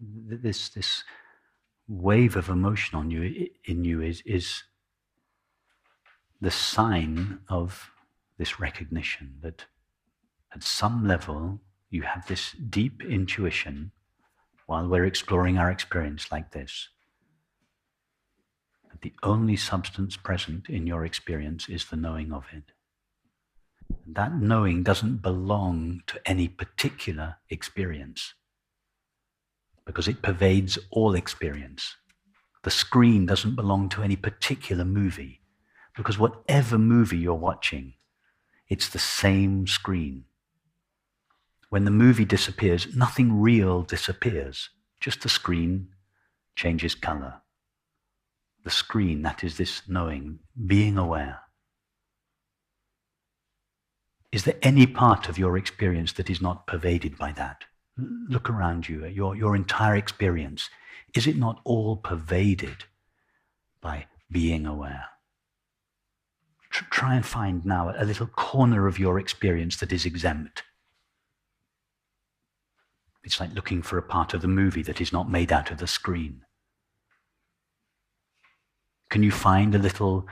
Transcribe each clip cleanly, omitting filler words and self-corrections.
This wave of emotion in you is the sign of this recognition that at some level you have this deep intuition while we're exploring our experience like this. That the only substance present in your experience is the knowing of it. That knowing doesn't belong to any particular experience because it pervades all experience. The screen doesn't belong to any particular movie because whatever movie you're watching, it's the same screen. When the movie disappears, nothing real disappears. Just the screen changes color. The screen, that is this knowing, being aware. Is there any part of your experience that is not pervaded by that? Look around you, your entire experience. Is it not all pervaded by being aware? Try and find now a little corner of your experience that is exempt. It's like looking for a part of the movie that is not made out of the screen. Can you find a little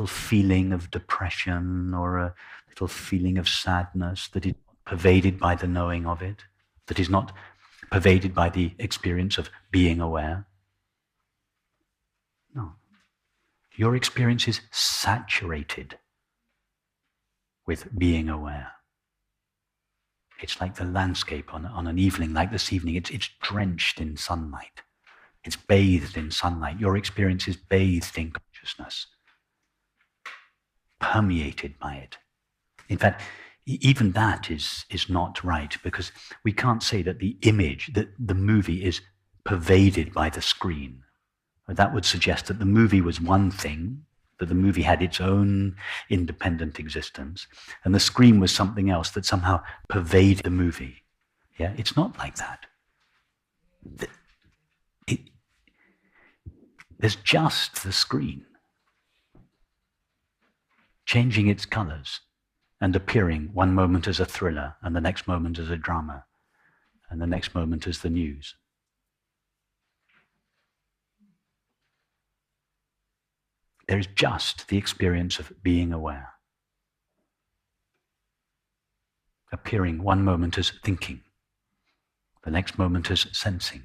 feeling of depression or a little feeling of sadness that is pervaded by the knowing of it, that is not pervaded by the experience of being aware? No. Your experience is saturated with being aware. It's like the landscape on an evening like this evening. It's drenched in sunlight. It's bathed in sunlight. Your experience is bathed in consciousness, permeated by it. In fact, even that is not right, because we can't say that the image, that the movie is pervaded by the screen. That would suggest that the movie was one thing, that the movie had its own independent existence, and the screen was something else that somehow pervaded the movie. Yeah, it's not like that. There's just the screen, changing its colors and appearing one moment as a thriller, and the next moment as a drama, and the next moment as the news. There is just the experience of being aware, appearing one moment as thinking, the next moment as sensing,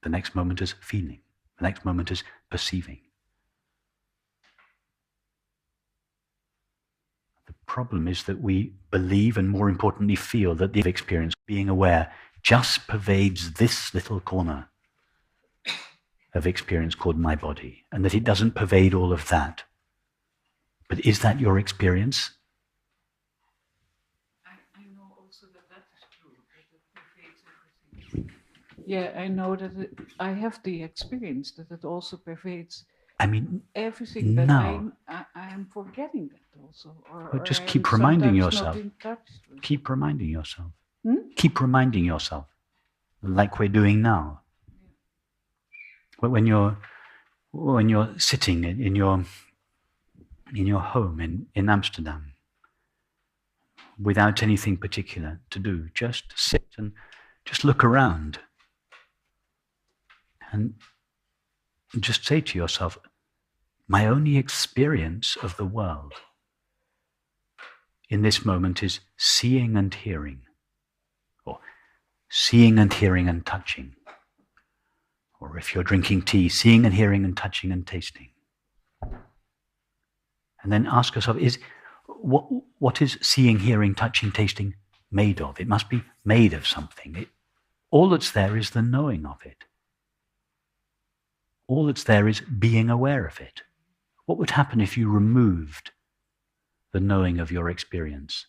the next moment as feeling, the next moment as perceiving. The problem is that we believe, and more importantly feel, that the experience, being aware, just pervades this little corner of experience called my body, and that it doesn't pervade all of that. But is that your experience? I know also that is true, that it pervades everything. Yeah, I know that I have the experience that it also pervades everything, but no. I'm forgetting that also. Or just keep reminding yourself. Keep reminding yourself. Keep reminding yourself, like we're doing now. Yeah. When you're sitting in your home in Amsterdam, without anything particular to do, just sit and just look around, and just say to yourself, my only experience of the world in this moment is seeing and hearing, or seeing and hearing and touching, or if you're drinking tea, seeing and hearing and touching and tasting. And then ask yourself, what is seeing, hearing, touching, tasting made of? It must be made of something. All that's there is the knowing of it. All that's there is being aware of it. What would happen if you removed the knowing of your experience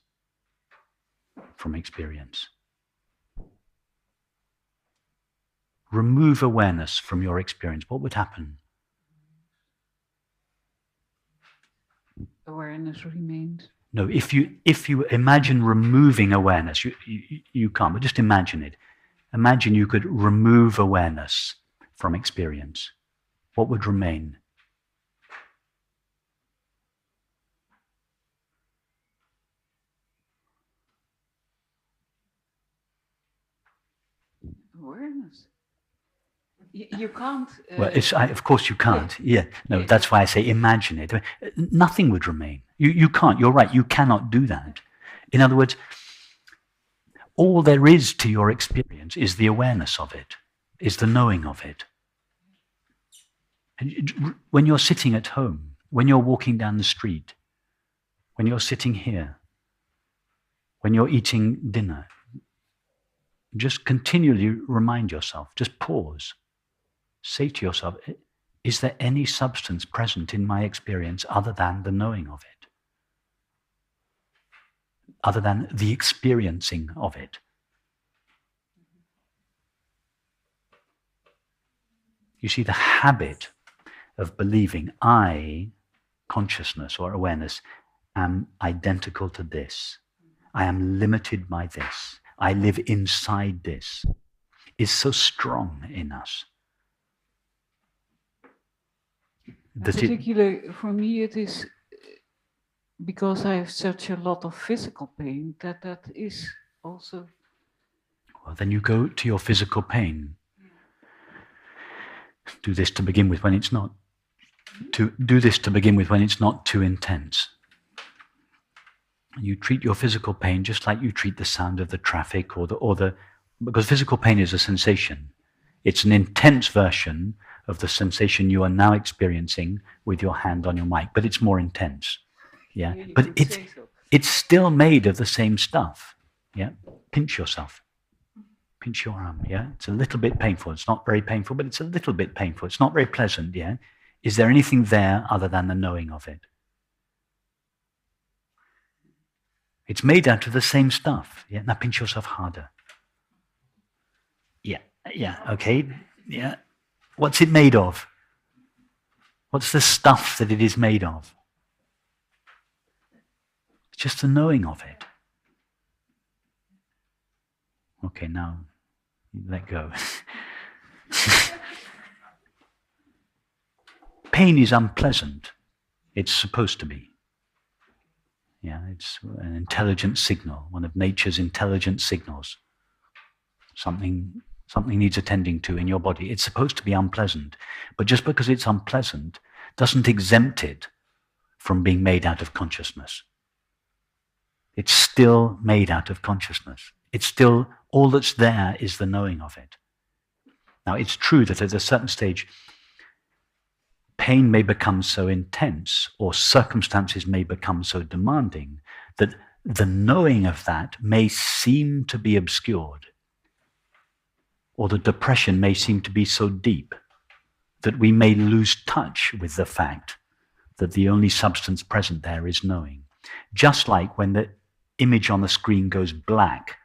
from experience? Remove awareness from your experience. What would happen? Awareness remains. No, if you imagine removing awareness, you can't, but just imagine it. Imagine you could remove awareness from experience. What would remain? Awareness. You can't. Well, of course you can't. Yeah. No, that's why I say imagine it. I mean, nothing would remain. You can't. You're right. You cannot do that. In other words, all there is to your experience is the awareness of it, is the knowing of it. And when you're sitting at home, when you're walking down the street, when you're sitting here, when you're eating dinner, just continually remind yourself, just pause. Say to yourself, is there any substance present in my experience other than the knowing of it? Other than the experiencing of it? You see, the habit of believing I, consciousness or awareness, am identical to this. I am limited by this. I live inside this, is so strong in us. Particularly for me, it is because I have such a lot of physical pain that is also. Well, then you go to your physical pain. Do this to begin with when it's not. Do this to begin with when it's not too intense. You treat your physical pain just like you treat the sound of the traffic because physical pain is a sensation. It's an intense version of the sensation you are now experiencing with your hand on your mic, but it's more intense. Yeah, but it's still made of the same stuff. Yeah, pinch yourself. Pinch your arm. Yeah, it's a little bit painful. It's not very painful, but it's a little bit painful. It's not very pleasant. Yeah, is there anything there other than the knowing of it? It's made out of the same stuff. Yeah, now pinch yourself harder. Yeah, okay. Yeah. What's it made of? What's the stuff that it is made of? It's just the knowing of it. Okay, now let go. Pain is unpleasant. It's supposed to be. Yeah, it's an intelligent signal, one of nature's intelligent signals. Something needs attending to in your body. It's supposed to be unpleasant, but just because it's unpleasant doesn't exempt it from being made out of consciousness. It's still made out of consciousness. It's still, all that's there is the knowing of it. Now, it's true that at a certain stage, pain may become so intense or circumstances may become so demanding that the knowing of that may seem to be obscured, or the depression may seem to be so deep that we may lose touch with the fact that the only substance present there is knowing. Just like when the image on the screen goes black,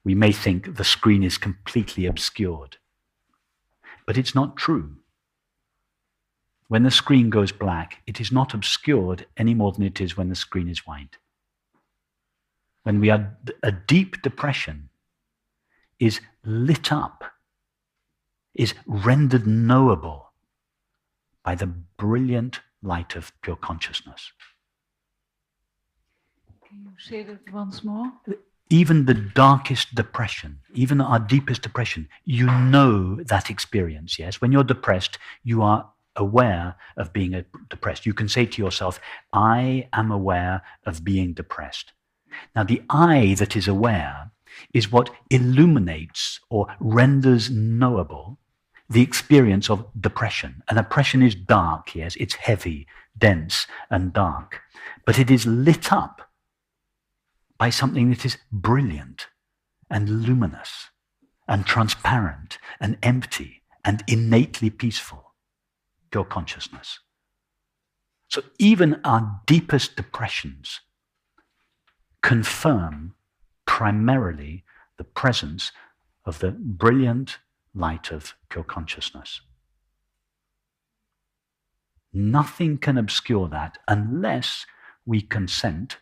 we may think the screen is completely obscured. But it's not true. When the screen goes black, it is not obscured any more than it is when the screen is white. When we are, a deep depression is lit up, is rendered knowable by the brilliant light of pure consciousness. Can you say that once more? Even the darkest depression, even our deepest depression, you know that experience, yes? When you're depressed, you are aware of being depressed. You can say to yourself, I am aware of being depressed. Now, the I that is aware is what illuminates or renders knowable the experience of depression. And depression is dark, yes, it's heavy, dense, and dark. But it is lit up by something that is brilliant and luminous and transparent and empty and innately peaceful, pure consciousness. So even our deepest depressions confirm primarily the presence of the brilliant light of pure consciousness. Nothing can obscure that unless we consent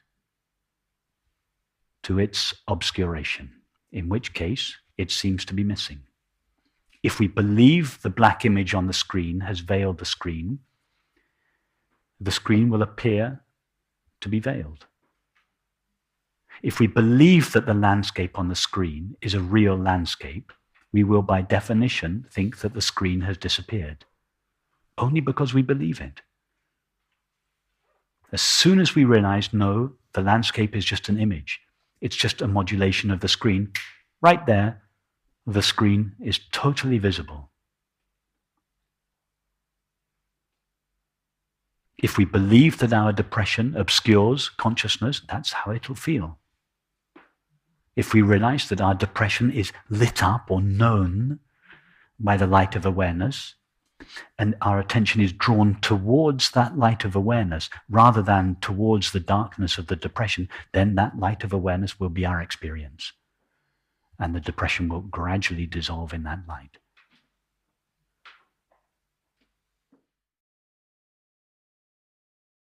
to its obscuration, in which case it seems to be missing. If we believe the black image on the screen has veiled the screen will appear to be veiled. If we believe that the landscape on the screen is a real landscape, we will by definition think that the screen has disappeared, only because we believe it. As soon as we realize, no, the landscape is just an image, it's just a modulation of the screen, right there, the screen is totally visible. If we believe that our depression obscures consciousness, that's how it'll feel. If we realize that our depression is lit up or known by the light of awareness, and our attention is drawn towards that light of awareness rather than towards the darkness of the depression, then that light of awareness will be our experience. And the depression will gradually dissolve in that light.